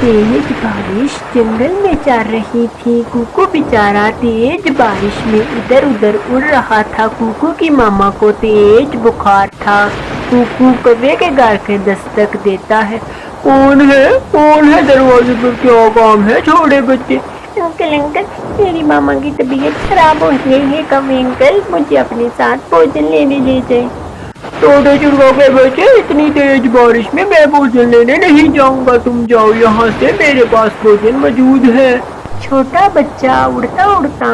तेज बारिश जंगल में चल रही थी। कुकू बेचारा तेज बारिश में इधर उधर उड़ रहा था। कुकू की मामा को तेज बुखार था। कुकू कौवे के घर के दस्तक देता है। कौन है? कौन है दरवाजे पर? क्या काम है छोटे बच्चे? अंकल अंकल, मेरी मामा की तबीयत खराब हो गई है। कौवे अंकल, मुझे अपने साथ भोजन लेने ले जाए। छोटे चिड़िया के बच्चे, इतनी तेज बारिश में मैं भोजन लेने नहीं जाऊंगा। तुम जाओ यहाँ से, मेरे पास भोजन मौजूद है। छोटा बच्चा उड़ता उड़ता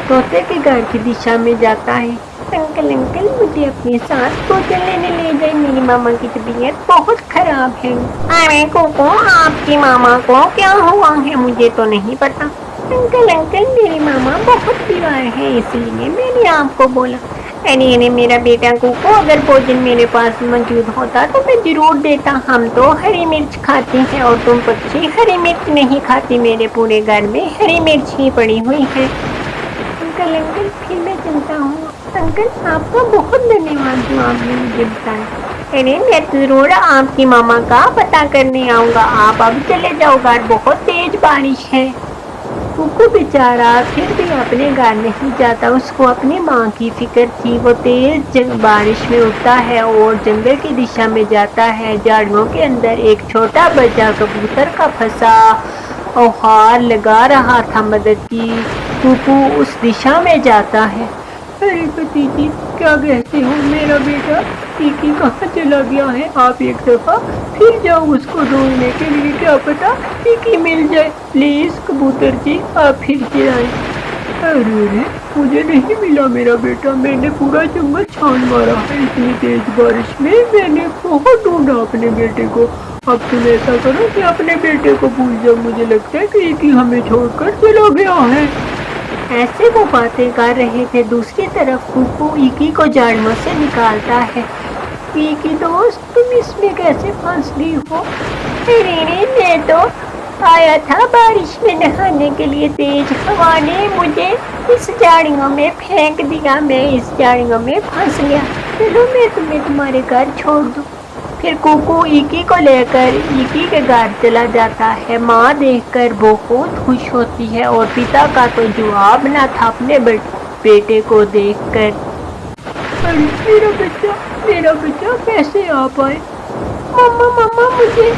तोते के घर की दिशा में जाता है। अंकल अंकल, मुझे अपने साथ भोजन लेने ले जाए। मेरी मामा की तबीयत बहुत खराब है। अरे कोको, आपकी मामा को क्या हुआ है? मुझे तो नहीं पता। अंकल अंकल, मेरी मामा बहुत बीमार है, इसलिए मैंने आपको बोला। अरे मेरा बेटा कोको, अगर भोजन मेरे पास मौजूद होता तो मैं जरूर देता। हम तो हरी मिर्च खाते हैं और तुम पक्षी हरी मिर्च नहीं खाती। मेरे पूरे घर में हरी मिर्च ही पड़ी हुई है। अंकल अंकल, फिर मैं चलता हूँ। अंकल, आपका बहुत धन्यवाद जो आपने मुझे बताया। अरे मैं जरूर आपकी मामा का पता करने आऊँगा। आप अब चले जाओ, घर बहुत तेज बारिश है। कुकू बेचारा फिर भी अपने घर नहीं जाता। उसको अपनी माँ की फिक्र थी। वो तेज बारिश में उड़ता है और जंगल की दिशा में जाता है। झाड़ियों के अंदर एक छोटा बच्चा कबूतर का फंसा औहार लगा रहा था मदद की। कुकू उस दिशा में जाता है। अरे भतीजी, क्या कहते हो? मेरा बेटा टीकी कहाँ चला गया है? आप एक दफा फिर जाओ उसको ढूंढने के लिए, क्या पता टीकी मिल जाए। प्लीज कबूतर जी, आप फिर से आए। अरे मुझे नहीं मिला मेरा बेटा। मैंने पूरा जंगल छान मारा है। इतनी तेज बारिश में मैंने बहुत ढूंढा अपने बेटे को। अब तुम ऐसा करो कि अपने बेटे को भूल जाओ। मुझे लगता है कि टीकी हमें छोड़कर चला गया है। ऐसे वो बातें कर रहे थे। दूसरी तरफ कुकू ईकी को झाड़ियों से निकालता है। ईकी दोस्त, तुम इसमें कैसे फंस गई हो? अरे मैं तो आया था बारिश में नहाने के लिए। तेज हवा ने मुझे इस झाड़ियों में फेंक दिया। मैं इस झाड़ियों में फंस गया। चलो मैं तुम्हें तुम्हारे घर छोड़ दूँ। फिर कुकू ईकी को लेकर ईकी के घर चला जाता है। माँ देखकर बहुत खुश होती है और पिता का तो जवाब ना था अपने बेटे को देखकर। अरे मेरा बच्चा कैसे आ पाए? मम्मा मम्मा, मुझे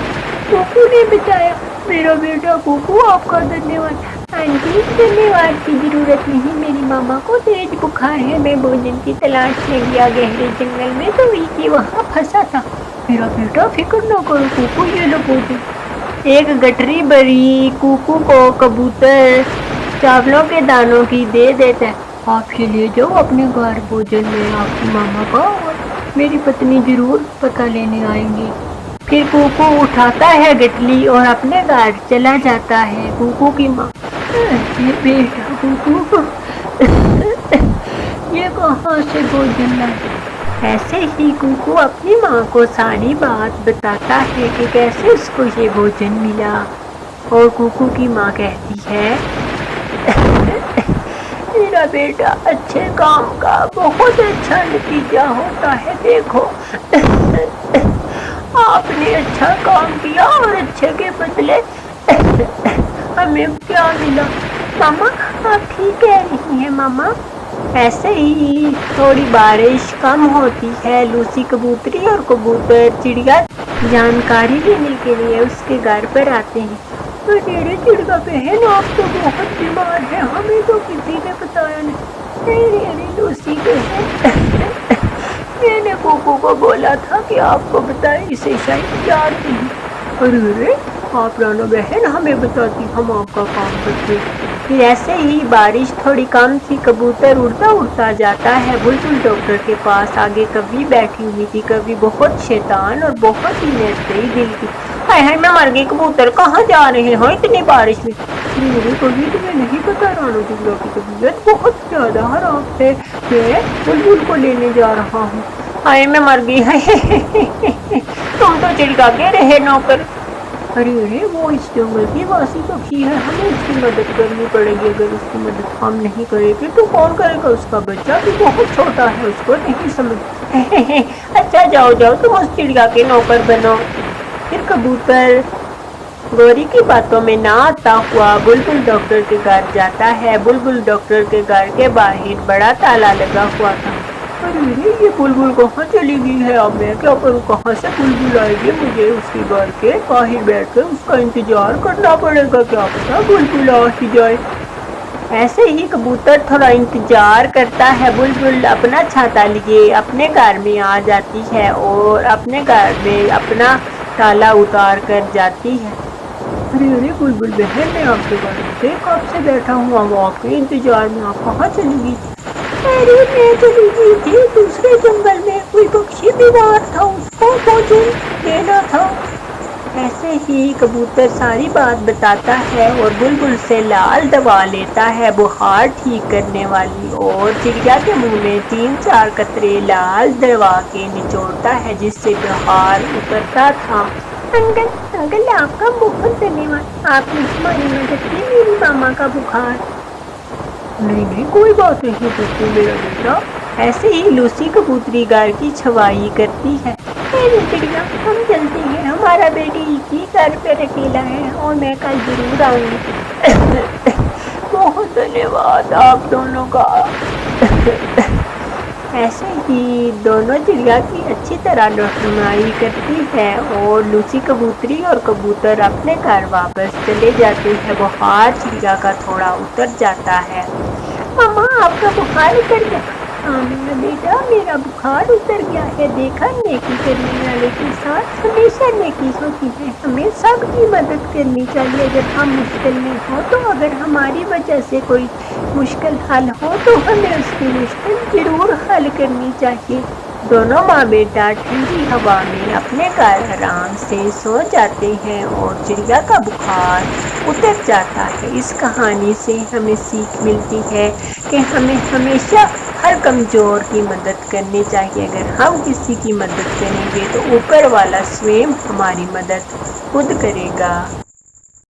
कुकू ने बचाया। मेरा बेटा कुकू, आपका धन्यवाद। आंटी, धन्यवाद की जरूरत नहीं। मेरी मामा को तेज बुखार है। मैं भोजन की तलाश में गया गहरे जंगल में, तो ईकी वहाँ फंसा था। मेरा बेटा फिक्र न करो कुकू, ये लो भोजन। एक गठरी भरी कुकू को कबूतर चावलों के दानों की दे देता है। आप ये ले जाओ अपने घर भोजन में। आपकी मामा का और मेरी पत्नी जरूर पता लेने आएंगी। फिर कुकू उठाता है गठली और अपने घर चला जाता है। कुकू की माँ, ये बेटा कुकू, ये कहाँ से भोजन लाए? ऐसे ही कुकू अपनी माँ को सारी बात बताता है कि कैसे उसको ये भोजन मिला। और कुकू की माँ कहती है, मेरा बेटा, अच्छे काम का बहुत अच्छा नतीजा होता है। देखो, आपने अच्छा काम किया और अच्छे के बदले हमें क्या मिला? मामा, आप ठीक कह रही हैं मामा। ऐसे ही थोड़ी बारिश कम होती है। लूसी कबूतरी और कबूतर चिड़िया जानकारी लेने के लिए उसके घर पर आते हैं। तो तेरे चिड़िया बहन, आप तो बहुत बीमार है, हमें तो किसी ने बताया नहीं। अरे लूसी बहन, मैंने कुकू को बोला था कि आपको बताए, इसे शायद याद नहीं। अरे आप रानो बहन, हमें बताती, हम आपका काम करते। फिर ऐसे ही बारिश थोड़ी कम थी। कबूतर उड़ता उड़ता जाता है बुलबुल डॉक्टर के पास। आगे कवि बैठी हुई थी। कवि बहुत शैतान और बहुत ही निर्दयी दिल की। हाय मैं मर गई। कबूतर, कहाँ जा रहे हो इतनी बारिश में? मेरे कवि, तुम्हें नहीं पता रानो चिड़िया की तबीयत बहुत ज्यादा खराब है। मैं बुलबुल को लेने जा रहा हूँ। हाय मैं मर गई है। तुम तो चिड़िया के रहे नौकर। अरे वो इस जंगल की वासी पक्षी है, हमें उसकी मदद करनी पड़ेगी। अगर उसकी मदद हम नहीं करेंगे तो कौन करेगा? उसका बच्चा भी बहुत छोटा है, उसको नहीं समझ। अच्छा जाओ जाओ, तुम उस चिड़िया के नौकर बनो। फिर कबूतर गौरी की बातों में ना आता हुआ बुलबुल डॉक्टर के घर जाता है। बुलबुल डॉक्टर के घर के बाहर बड़ा ताला लगा हुआ था। अरे रे, ये बुलबुल कहाँ चली गई है? अब मैं क्या करूँ? कहाँ से बुलबुल आएगी? मुझे उसके घर के बाहर बैठकर उसका इंतजार करना पड़ेगा, क्या पता बुलबुल आ ही जाए। ऐसे ही कबूतर थोड़ा इंतजार करता है। बुलबुल अपना छाता लिए अपने घर में आ जाती है और अपने घर में अपना ताला उतार कर जाती है। अरे अरे बुलबुल बहन, मैं आपके घर से कब से बैठा हूँ, अब आपके इंतजार में, आप कहाँ चली गई? अरे मैं चली गई थी दूसरे जंगल में, कोई पक्षी बीमार था, उसको भोजन देना था। ऐसे ही कबूतर सारी बात बताता है और बुलबुल से लाल दवा लेता है बुखार ठीक करने वाली, और चिड़िया के मुंह में 3-4 कतरे लाल दवा के निचोड़ता है, जिससे बुखार उतरता था। अंकल अंकल, आपका बहुत धन्यवाद, आपने हमारी मदद की मेरी मामा का बुखार। नहीं नहीं, कोई बात नहीं कुकू मेरा बेटा। ऐसे ही लूसी कबूतरी घर की छवाई करती है। मेरी चिड़िया, हम चलते हैं, हमारा बेटी एक ही घर पर अकेला है और मैं कल जरूर आऊंगी। बहुत धन्यवाद आप दोनों का। ऐसे ही दोनों चिड़िया की अच्छी तरह रहनुमाई करती है और लूसी कबूतरी और कबूतर अपने घर वापस चले जाते हैं। बुखार चिड़िया का थोड़ा उतर जाता है। मम्मा, आपका बुखार उतर गया? हाँ मेरा बेटा, मेरा बुखार उतर गया है। देखा, नेकी करने वाले के साथ हमेशा नेकी होती है। हमें सबकी मदद करनी चाहिए अगर हम मुश्किल में हो तो। अगर हमारी वजह से कोई मुश्किल हल हो तो हमें उसकी मुश्किल जरूर हल करनी चाहिए। दोनों माँ बेटा ठंडी हवा में अपने घर आराम से सो जाते हैं और चिड़िया का बुखार उतर जाता है। इस कहानी से हमें सीख मिलती है कि हमें हमेशा हर कमज़ोर की मदद करनी चाहिए। अगर हम किसी की मदद करेंगे तो ऊपर वाला स्वयं हमारी मदद खुद करेगा।